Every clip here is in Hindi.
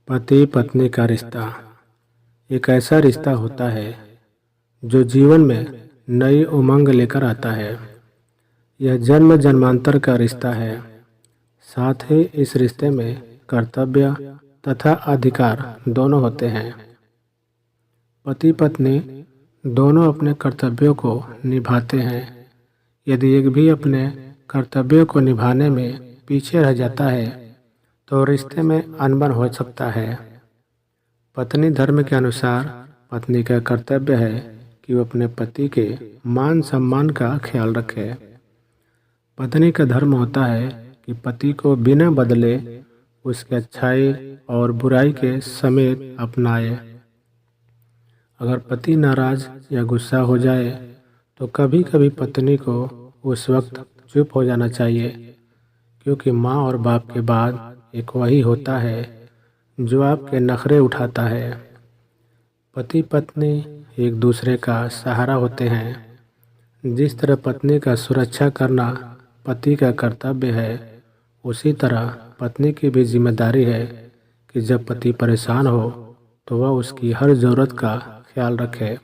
पति पत्नी का रिश्ता एक ऐसा रिश्ता होता है जो जीवन में नई उमंग लेकर आता है। यह जन्म जन्मांतर का रिश्ता है। साथ ही इस रिश्ते में कर्तव्य तथा अधिकार दोनों होते हैं। पति पत्नी दोनों अपने कर्तव्यों को निभाते हैं। यदि एक भी अपने कर्तव्यों को निभाने में पीछे रह जाता है तो रिश्ते में अनबन हो सकता है। पत्नी धर्म के अनुसार पत्नी का कर्तव्य है कि वो अपने पति के मान सम्मान का ख्याल रखे। पत्नी का धर्म होता है कि पति को बिना बदले उसकी अच्छाई और बुराई के समेत अपनाए। अगर पति नाराज या गुस्सा हो जाए तो कभी कभी पत्नी को उस वक्त चुप हो जाना चाहिए, क्योंकि माँ और बाप के बाद एक वही होता है जो आपके नखरे उठाता है। पति पत्नी एक दूसरे का सहारा होते हैं। जिस तरह पत्नी का सुरक्षा करना पति का कर्तव्य है, उसी तरह पत्नी की भी जिम्मेदारी है कि जब पति परेशान हो तो वह उसकी हर ज़रूरत का ख्याल रखे।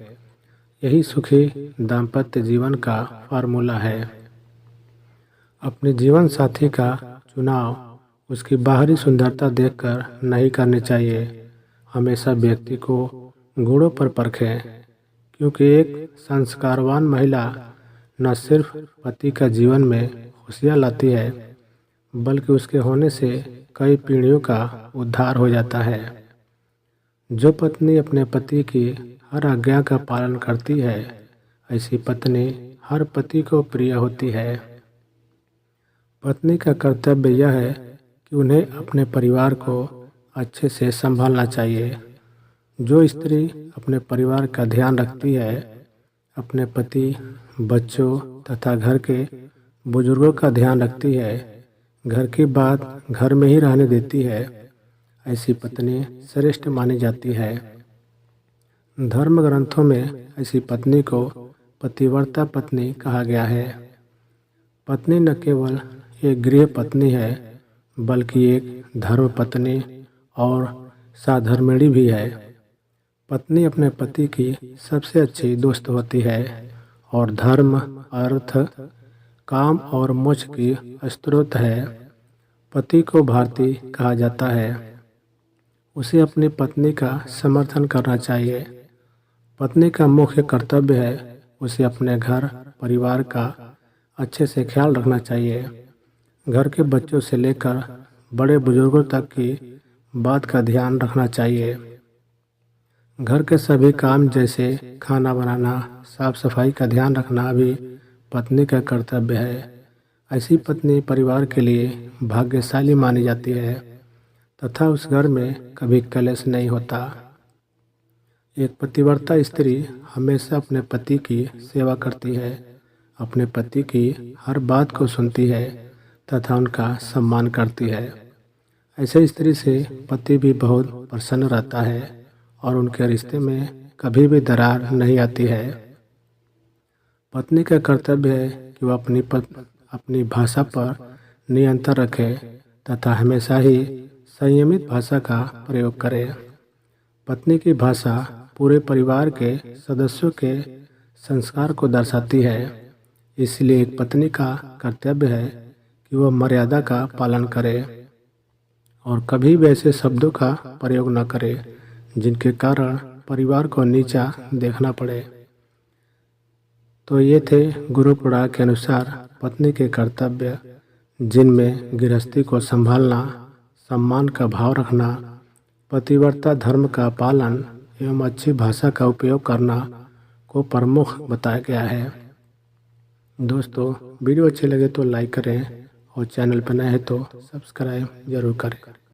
यही सुखी दाम्पत्य जीवन का फार्मूला है। अपने जीवन साथी का चुनाव उसकी बाहरी सुंदरता देखकर नहीं करनी चाहिए। हमेशा व्यक्ति को गुणों पर परखें, क्योंकि एक संस्कारवान महिला न सिर्फ पति का जीवन में खुशियाँ लाती है, बल्कि उसके होने से कई पीढ़ियों का उद्धार हो जाता है। जो पत्नी अपने पति की हर आज्ञा का पालन करती है, ऐसी पत्नी हर पति को प्रिय होती है। पत्नी का कर्तव्य यह है कि उन्हें अपने परिवार को अच्छे से संभालना चाहिए। जो स्त्री अपने परिवार का ध्यान रखती है, अपने पति, बच्चों तथा घर के बुजुर्गों का ध्यान रखती है, घर की बात घर में ही रहने देती है, ऐसी पत्नी श्रेष्ठ मानी जाती है। धर्म ग्रंथों में ऐसी पत्नी को पतिव्रता पत्नी कहा गया है। पत्नी न केवल एक गृह पत्नी है, बल्कि एक धर्म पत्नी और साधर्मिणी भी है। पत्नी अपने पति की सबसे अच्छी दोस्त होती है और धर्म, अर्थ, काम और मोक्ष की स्रोत है। पति को भारती कहा जाता है। उसे अपनी पत्नी का समर्थन करना चाहिए। पत्नी का मुख्य कर्तव्य है उसे अपने घर परिवार का अच्छे से ख्याल रखना चाहिए। घर के बच्चों से लेकर बड़े बुजुर्गों तक की बात का ध्यान रखना चाहिए। घर के सभी काम जैसे खाना बनाना, साफ सफाई का ध्यान रखना भी पत्नी का कर्तव्य है। ऐसी पत्नी परिवार के लिए भाग्यशाली मानी जाती है तथा उस घर में कभी कलेश नहीं होता। एक पतिव्रता स्त्री हमेशा अपने पति की सेवा करती है, अपने पति की हर बात को सुनती है तथा उनका सम्मान करती है। ऐसे स्त्री से पति भी बहुत प्रसन्न रहता है और उनके रिश्ते में कभी भी दरार नहीं आती है। पत्नी का कर्तव्य है कि वह अपनी भाषा पर नियंत्रण रखे तथा हमेशा ही संयमित भाषा का प्रयोग करे। पत्नी की भाषा पूरे परिवार के सदस्यों के संस्कार को दर्शाती है। इसलिए एक पत्नी का कर्तव्य है कि वह मर्यादा का पालन करे और कभी भी ऐसे शब्दों का प्रयोग न करे जिनके कारण परिवार को नीचा देखना पड़े। तो ये थे गुरु पुराण के अनुसार पत्नी के कर्तव्य, जिनमें गृहस्थी को संभालना, सम्मान का भाव रखना, पतिव्रता धर्म का पालन एवं अच्छी भाषा का उपयोग करना को प्रमुख बताया गया है। दोस्तों, वीडियो अच्छे लगे तो लाइक करें और चैनल पर नए हैं तो सब्सक्राइब जरूर करें।